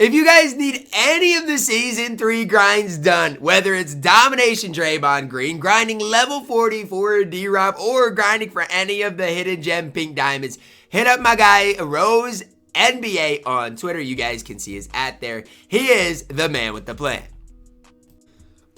If you guys need any of the Season 3 grinds done, whether it's Domination Draymond Green, grinding level 40 for D-Rob, or grinding for any of the Hidden Gem Pink Diamonds, hit up my guy Rose NBA on Twitter. You guys can see his @ there. He is the man with the plan.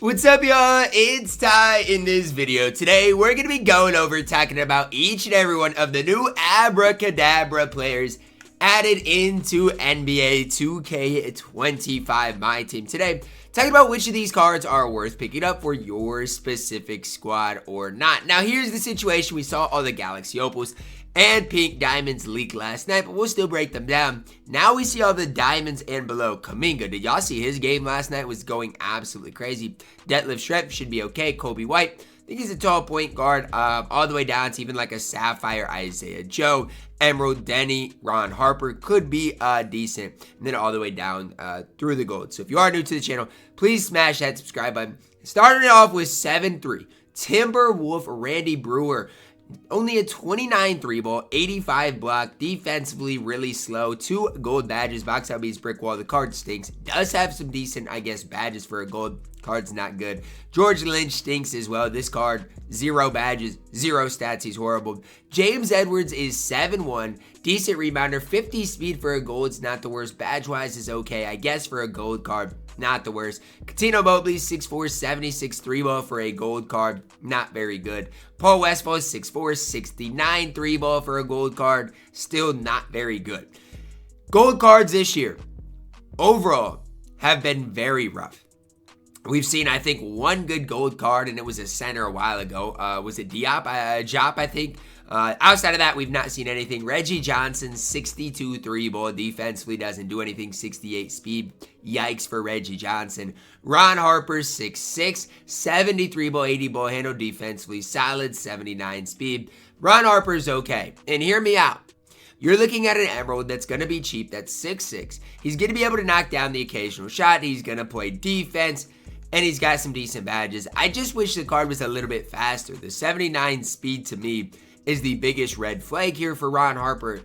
What's up, y'all? It's Ty. In this video today, we're going to be going over talking about each and every one of the new Abracadabra players added into NBA 2K25 MyTEAM today. Talking about which of these cards are worth picking up for your specific squad or not. Now, here's the situation. We saw all the Galaxy Opals and Pink Diamonds leak last night, but we'll still break them down. Now we see all the Diamonds and below. Kuminga, did y'all see his game last night? Was going absolutely crazy. Detlef Schrempf should be okay. Kobe White, I think he's a tall point guard, all the way down to even like a Sapphire Isaiah Joe. Emerald Denny, Ron Harper could be decent. And then all the way down through the gold. So if you are new to the channel, please smash that subscribe button. Starting it off with 7-3. Timberwolf Randy Brewer. Only a 29 3-ball, 85 block, defensively really slow, 2 gold badges, box out beats brick wall. The card stinks. Does have some decent, I guess, badges for a gold. Card's not good. George Lynch stinks as well. This card, 0 badges, 0 stats. He's horrible. James Edwards is 7-1, decent rebounder, 50 speed for a gold. It's not the worst. Badge-wise is okay, I guess, for a gold card. Not the worst. Katino Mobley, 6'4", 76 3-ball for a gold card. Not very good. Paul Westphal, 6'4", 69 3-ball for a gold card. Still not very good. Gold cards this year, overall, have been very rough. We've seen, I think, one good gold card, and it was a center a while ago. Was it Diop? Jop, I think. Outside of that, we've not seen anything. Reggie Johnson, 62 3-ball. Defensively doesn't do anything. 68 speed. Yikes for Reggie Johnson. Ron Harper, 6'6", 73-ball, 80-ball handle. Defensively solid. 79 speed. Ron Harper's okay. And hear me out. You're looking at an Emerald that's going to be cheap. That's 6'6". He's going to be able to knock down the occasional shot. He's going to play defense. And he's got some decent badges. I just wish the card was a little bit faster. The 79 speed to me is the biggest red flag here for Ron Harper.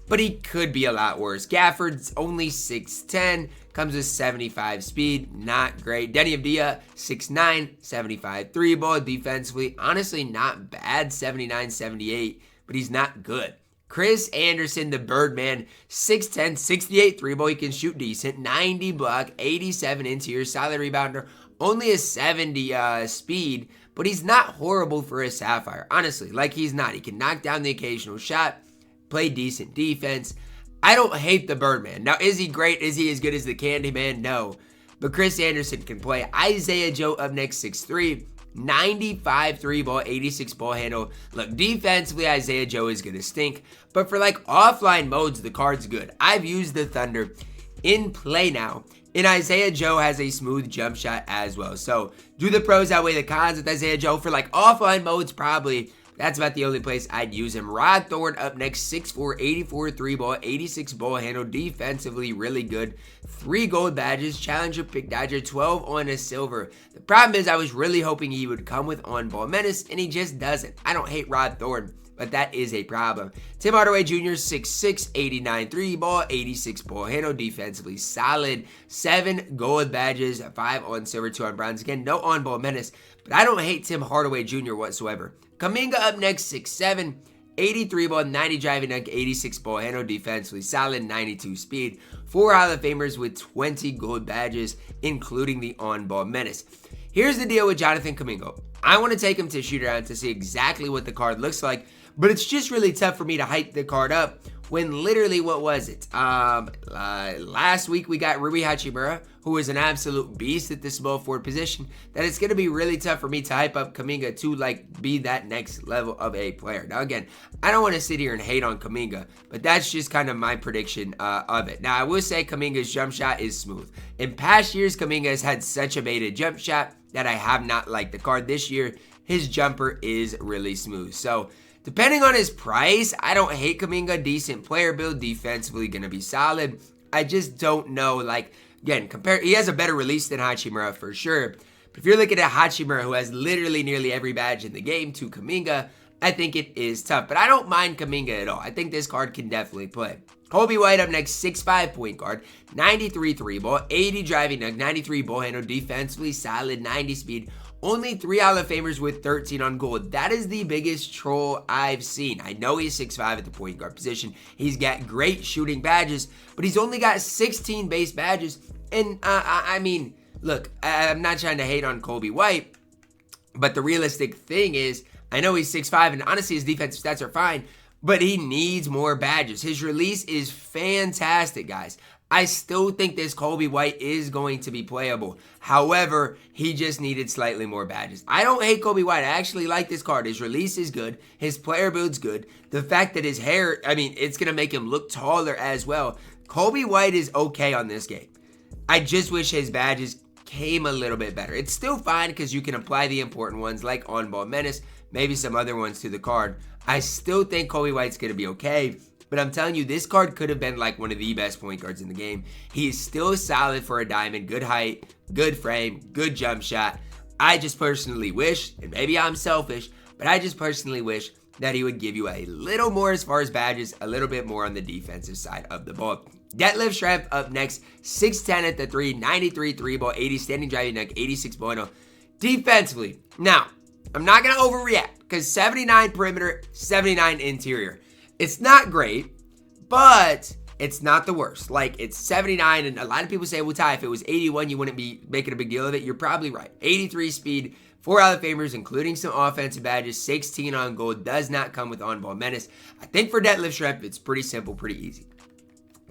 But he could be a lot worse. Gafford's only 6'10", comes with 75 speed. Not great. Denny Avdia, 6'9", 75 3-ball. Defensively, honestly not bad. 79, 78. But he's not good. Chris Anderson, the Birdman, 6'10", 68 3-ball. He can shoot decent. 90 block, 87 interior. Solid rebounder. Only a 70 speed, but he's not horrible for a Sapphire. Honestly, like he's not. He can knock down the occasional shot, play decent defense. I don't hate the Birdman. Now, is he great? Is he as good as the Candyman? No. But Chris Anderson can play. Isaiah Joe up next, 6'3", 95 3-ball, 86 ball handle. Look, defensively, Isaiah Joe is going to stink. But for like offline modes, the card's good. I've used the Thunder in play now. And Isaiah Joe has a smooth jump shot as well. So, do the pros outweigh the cons with Isaiah Joe? For like offline modes, probably. That's about the only place I'd use him. Rod Thorne up next, 6'4", 84 3-ball, 86 ball handle. Defensively, really good. 3 gold badges. Challenger Pick Dodger, 12 on a silver. The problem is I was really hoping he would come with on-ball menace, and he just doesn't. I don't hate Rod Thorne, but that is a problem. Tim Hardaway Jr., 6'6", 89 3-ball, 86 ball handle. Defensively solid. 7 gold badges, 5 on silver, 2 on bronze. Again, no on-ball menace, but I don't hate Tim Hardaway Jr. whatsoever. Kuminga up next, 6'7", 83 ball, 90 driving dunk, 86 ball handle. Defensively solid, 92 speed. 4 Hall of Famers with 20 gold badges, including the on-ball menace. Here's the deal with Jonathan Kuminga. I want to take him to shoot around to see exactly what the card looks like, but it's just really tough for me to hype the card up when literally, what was it? Last week we got Rui Hachimura, who is an absolute beast at the small forward position, that it's going to be really tough for me to hype up Kuminga to like be that next level of a player. Now again, I don't want to sit here and hate on Kuminga, but that's just kind of my prediction of it. Now I will say Kuminga's jump shot is smooth. In past years, Kuminga has had such a beta jump shot that I have not liked the card. This year, his jumper is really smooth. So, depending on his price, I don't hate Kuminga. Decent player build, defensively going to be solid. I just don't know, like, again, he has a better release than Hachimura for sure. But if you're looking at Hachimura, who has literally nearly every badge in the game, to Kuminga, I think it is tough. But I don't mind Kuminga at all. I think this card can definitely play. Kobe White up next, 6'5" point guard, 93 3-ball, 80 driving dunk, 93 ball handle, defensively solid, 90 speed. Only 3 Hall of Famers with 13 on gold. That is the biggest troll I've seen. I know he's 6'5" at the point guard position. He's got great shooting badges, but he's only got 16 base badges. And I mean, look, I'm not trying to hate on Kobe White, but the realistic thing is, I know he's 6'5", and honestly his defensive stats are fine, but he needs more badges. His release is fantastic, guys. I still think this Kobe White is going to be playable. However, he just needed slightly more badges. I don't hate Kobe White. I actually like this card. His release is good. His player build's good. The fact that his hair, I mean, it's going to make him look taller as well. Kobe White is okay on this game. I just wish his badges came a little bit better. It's still fine because you can apply the important ones like On-Ball Menace, maybe some other ones to the card. I still think Kobe White's going to be okay, but I'm telling you, this card could have been like one of the best point guards in the game. He is still solid for a diamond, good height, good frame, good jump shot. I just personally wish, and maybe I'm selfish, but I just personally wish that he would give you a little more as far as badges, a little bit more on the defensive side of the ball. Detlef Schrempf up next, 6'10" at the 3, 93 3-ball, 80 standing driving dunk, 86 ball handle. Defensively, now, I'm not going to overreact because 79 perimeter, 79 interior. It's not great, but it's not the worst. Like, it's 79, and a lot of people say, well, Ty, if it was 81, you wouldn't be making a big deal of it. You're probably right. 83 speed, 4 Hall of Famers, including some offensive badges, 16 on gold, does not come with On-Ball Menace. I think for Detlef Schrempf, it's pretty simple, pretty easy.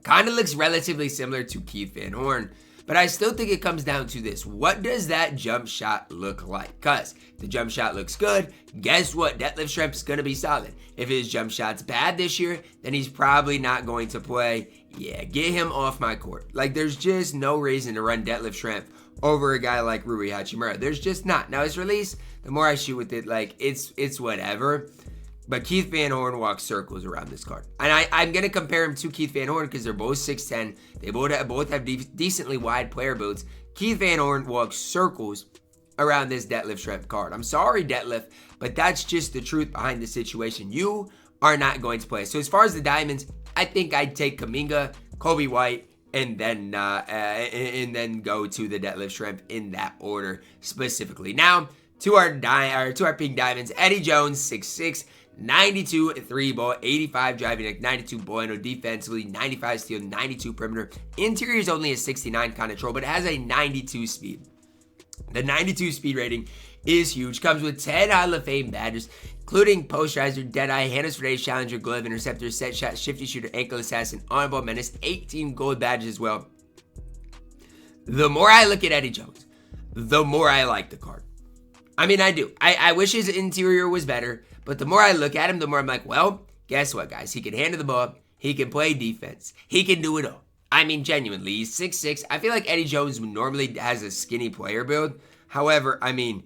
Kind of looks relatively similar to Keith Van Horn, but I still think it comes down to this. What does that jump shot look like? Because the jump shot looks good, guess what? Detlef Schrempf's going to be solid. If his jump shot's bad this year, then he's probably not going to play. Yeah, get him off my court. Like, there's just no reason to run Detlef Schrempf over a guy like Rui Hachimura. There's just not. Now, his release, the more I shoot with it, like, it's whatever. But Keith Van Horn walks circles around this card. And I'm going to compare him to Keith Van Horn because they're both 6'10". They both have decently wide player builds. Keith Van Horn walks circles around this Detlef Schrempf card. I'm sorry, Detlef, but that's just the truth behind the situation. You are not going to play. So as far as the diamonds, I think I'd take Kuminga, Kobe White, and then go to the Detlef Schrempf in that order specifically. Now, to our pink diamonds, Eddie Jones, 6'6", 92 3-ball, 85 driving dunk, 92 ball handle, defensively, 95 steal, 92 perimeter. Interior is only a 69 kind of troll, but it has a 92 speed. The 92 speed rating is huge. Comes with 10 Hall of Fame badges, including Posterizer, Deadeye, Hands for Days, Challenger, Glove, Interceptor, Set Shot, Shifty Shooter, Ankle Assassin, On-Ball Menace, 18 gold badges as well. The more I look at Eddie Jones, the more I like the card. I mean, I do. I wish his interior was better, but the more I look at him, the more I'm like, well, guess what, guys? He can handle the ball. He can play defense. He can do it all. I mean, genuinely, he's 6'6". I feel like Eddie Jones normally has a skinny player build. However, I mean,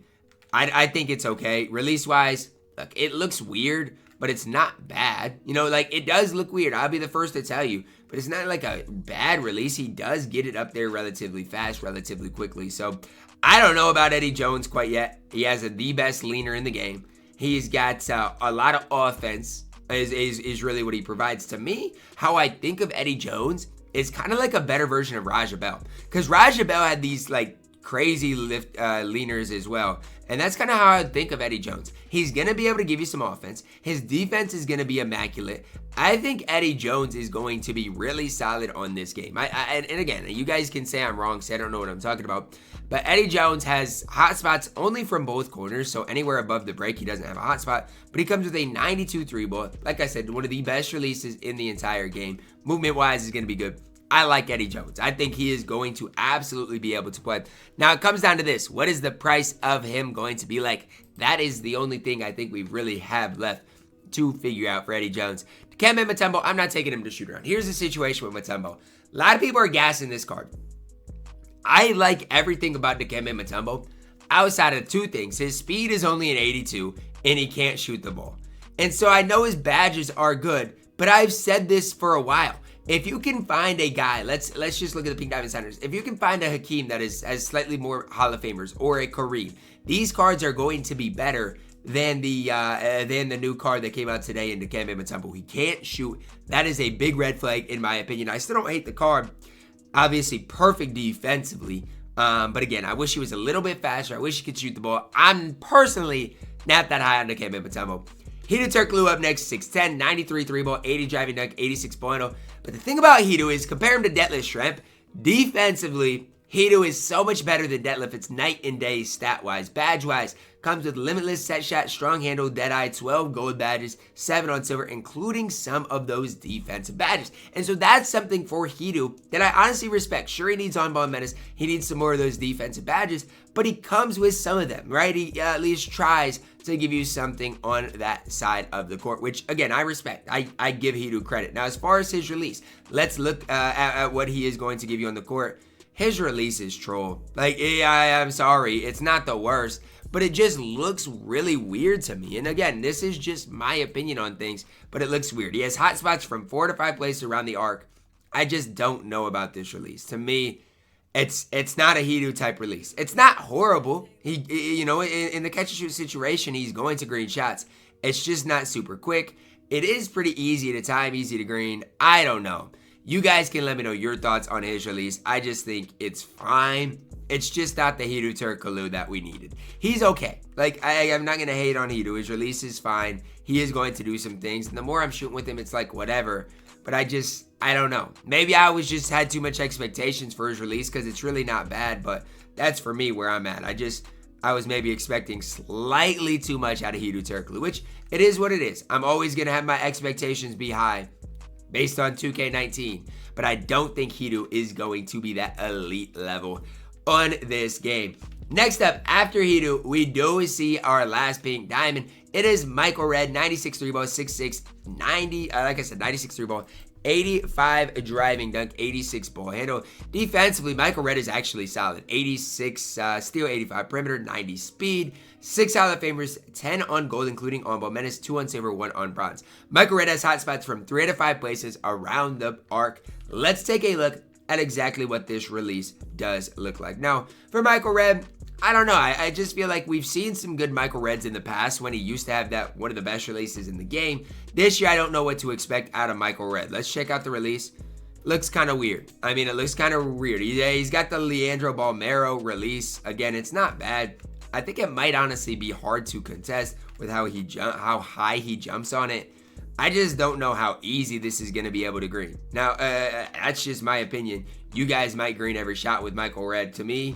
I think it's okay. Release-wise, look, it looks weird, but it's not bad. You know, like, it does look weird. I'll be the first to tell you. But it's not like a bad release. He does get it up there relatively fast, relatively quickly. So, I don't know about Eddie Jones quite yet. He has the best leaner in the game. He's got a lot of offense is really what he provides. To me, how I think of Eddie Jones is kind of like a better version of Raja Bell. Because Raja Bell had these, like, crazy lift leaners as well. And that's kind of how I think of Eddie Jones. He's going to be able to give you some offense. His defense is going to be immaculate. I think Eddie Jones is going to be really solid on this game. And again, you guys can say I'm wrong, say I don't know what I'm talking about. But Eddie Jones has hot spots only from both corners. So anywhere above the break, he doesn't have a hot spot. But he comes with a 92 3-ball. Like I said, one of the best releases in the entire game. Movement-wise is going to be good. I like Eddie Jones. I think he is going to absolutely be able to play. Now, it comes down to this. What is the price of him going to be like? That is the only thing I think we really have left to figure out for Eddie Jones. Dikembe Mutombo, I'm not taking him to shoot around. Here's the situation with Mutombo. A lot of people are gassing this card. I like everything about Dikembe Mutombo outside of two things. His speed is only an 82, and he can't shoot the ball. And so I know his badges are good, but I've said this for a while. If you can find a guy, let's just look at the Pink Diamond Centers. If you can find a Hakeem that has slightly more Hall of Famers or a Kareem, these cards are going to be better than the new card that came out today in Dikembe Mutombo. He can't shoot. That is a big red flag in my opinion. I still don't hate the card. Obviously perfect defensively. But again, I wish he was a little bit faster. I wish he could shoot the ball. I'm personally not that high on Dikembe Mutombo. Hedo Turkoglu up next, 6'10", 93 3-ball, 80 driving dunk, 86 point. But the thing about Hedo is, compare him to Detlef Schrempf, defensively, Hedo is so much better than Detlef. It's night and day stat-wise. Badge-wise, comes with limitless set shot, strong handle, dead-eye, 12 gold badges, 7 on silver, including some of those defensive badges. And so that's something for Hedo that I honestly respect. Sure, he needs on-ball menace. He needs some more of those defensive badges, but he comes with some of them, right? He at least tries to give you something on that side of the court, which, again, I respect. I give Hedo credit. Now, as far as his release, let's look at what he is going to give you on the court. His release is troll. Like, I'm sorry, it's not the worst, but it just looks really weird to me. And again, this is just my opinion on things, but it looks weird. He has hot spots from 4 to 5 places around the arc. I just don't know about this release. To me, it's not a Hedo type release. It's not horrible. He you know, in the catch and shoot situation, he's going to green shots. It's just not super quick. It is pretty easy to time, easy to green. I don't know. You guys can let me know your thoughts on his release. I just think it's fine. It's just not the Hedo Turkoglu that we needed. He's okay. Like, I'm not going to hate on Hedo. His release is fine. He is going to do some things. And the more I'm shooting with him, it's like, whatever. But I don't know. Maybe I had too much expectations for his release because it's really not bad. But that's for me where I'm at. I was maybe expecting slightly too much out of Hedo Turkoglu, which it is what it is. I'm always going to have my expectations be high based on 2K19, but I don't think Hedo is going to be that elite level on this game. Next up, after Hedo, we do see our last pink diamond. It is Michael Red, 96 3-ball, 6'6", 90, like I said, 96 3-ball, 85 driving dunk, 86 ball handle. Defensively, Michael Red is actually solid. 86 steal, 85 perimeter, 90 speed, 6 Hall of Famers, 10 on gold, including on ball menace, 2 on silver, 1 on bronze. Michael Red has hot spots from 3 to 5 places around the arc. Let's take a look at exactly what this release does look like. Now, for Michael Red, I don't know. I just feel like we've seen some good Michael Reds in the past when he used to have that one of the best releases in the game. This year, I don't know what to expect out of Michael Red. Let's check out the release. Looks kind of weird. I mean, it looks kind of weird. He's got the Leandro Balmero release. Again, it's not bad. I think it might honestly be hard to contest with how high he jumps on it. I just don't know how easy this is going to be able to green. Now, that's just my opinion. You guys might green every shot with Michael Red. To me,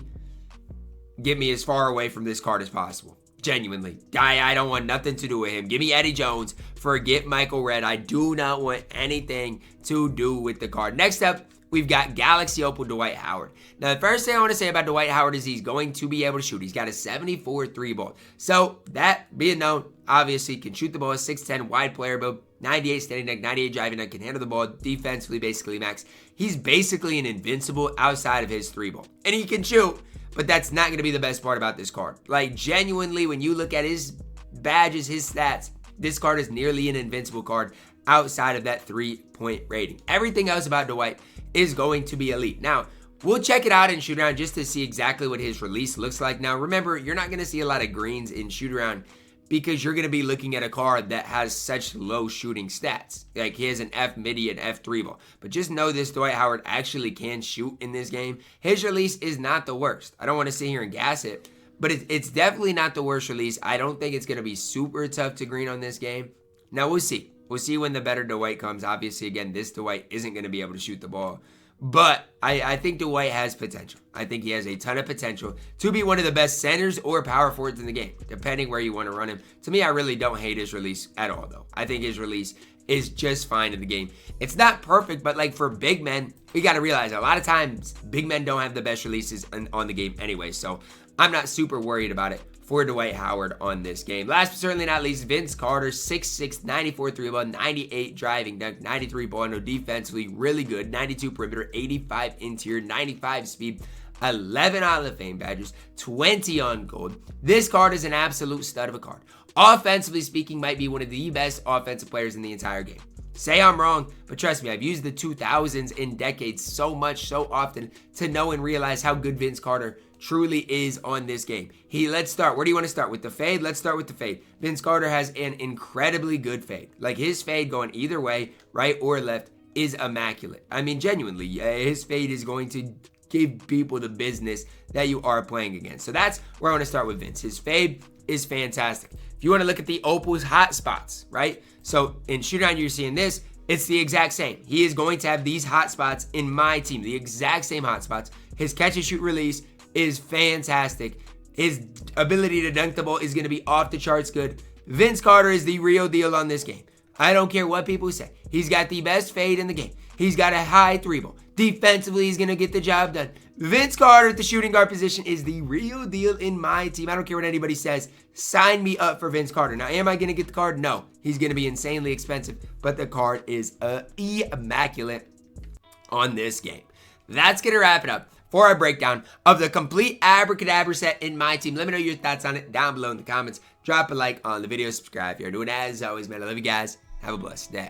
get me as far away from this card as possible. Genuinely. I don't want nothing to do with him. Give me Eddie Jones. Forget Michael Red. I do not want anything to do with the card. Next up, we've got Galaxy Opal Dwight Howard. Now, the first thing I want to say about Dwight Howard is he's going to be able to shoot. He's got a 74 3-ball. So, that being known, obviously, can shoot the ball, 6'10", wide player build, 98 standing dunk, 98 driving dunk, can handle the ball, defensively basically max. He's basically an invincible outside of his 3-ball. And he can shoot, but that's not going to be the best part about this card. Like, genuinely, when you look at his badges, his stats, this card is nearly an invincible card outside of that 3-point rating. Everything else about Dwight is going to be elite. Now, we'll check it out in shoot around just to see exactly what his release looks like. Now, remember, you're not going to see a lot of greens in shoot around because you're going to be looking at a card that has such low shooting stats. Like, he has an F midi and F 3-ball. But just know this Dwight Howard actually can shoot in this game. His release is not the worst. I don't want to sit here and gas it, but it's definitely not the worst release. I don't think it's going to be super tough to green on this game. Now, we'll see. We'll see when the better Dwight comes. Obviously, again, this Dwight isn't going to be able to shoot the ball. But I think Dwight has potential. I think he has a ton of potential to be one of the best centers or power forwards in the game, depending where you want to run him. To me, I really don't hate his release at all, though. I think his release is just fine in the game. It's not perfect, but like for big men, we got to realize a lot of times big men don't have the best releases on the game anyway. So I'm not super worried about it for Dwight Howard on this game. Last but certainly not least, Vince Carter, 6'6", 94 3-ball, 98 driving dunk, 93 ball handle, defensively really good, 92 perimeter, 85 interior, 95 speed, 11 Hall of Fame badges, 20 on gold. This card is an absolute stud of a card. Offensively speaking, might be one of the best offensive players in the entire game. Say I'm wrong, but trust me, I've used the 2000s in decades so much, so often to know and realize how good Vince Carter truly is on this game. Let's start. Where do you want to start? With the fade? Let's start with the fade. Vince Carter has an incredibly good fade. Like, his fade going either way, right or left, is immaculate. I mean, genuinely, his fade is going to give people the business that you are playing against. So that's where I want to start with Vince. His fade is fantastic. If you want to look at the Opal's hot spots, right? So in Shootout, you're seeing this. It's the exact same. He is going to have these hot spots in my team, the exact same hot spots. His catch and shoot release is fantastic. His ability to dunk the ball is going to be off the charts good. Vince Carter is the real deal on this game. I don't care what people say. He's got the best fade in the game. He's got a high three ball. Defensively, he's going to get the job done. Vince Carter at the shooting guard position is the real deal in my team. I don't care what anybody says. Sign me up for Vince Carter. Now, am I going to get the card? No. He's going to be insanely expensive, but the card is immaculate on this game. That's going to wrap it up for our breakdown of the complete Abracadabra set in my team. Let me know your thoughts on it down below in the comments. Drop a like on the video, subscribe if you're doing it. As always, man, I love you guys. Have a blessed day.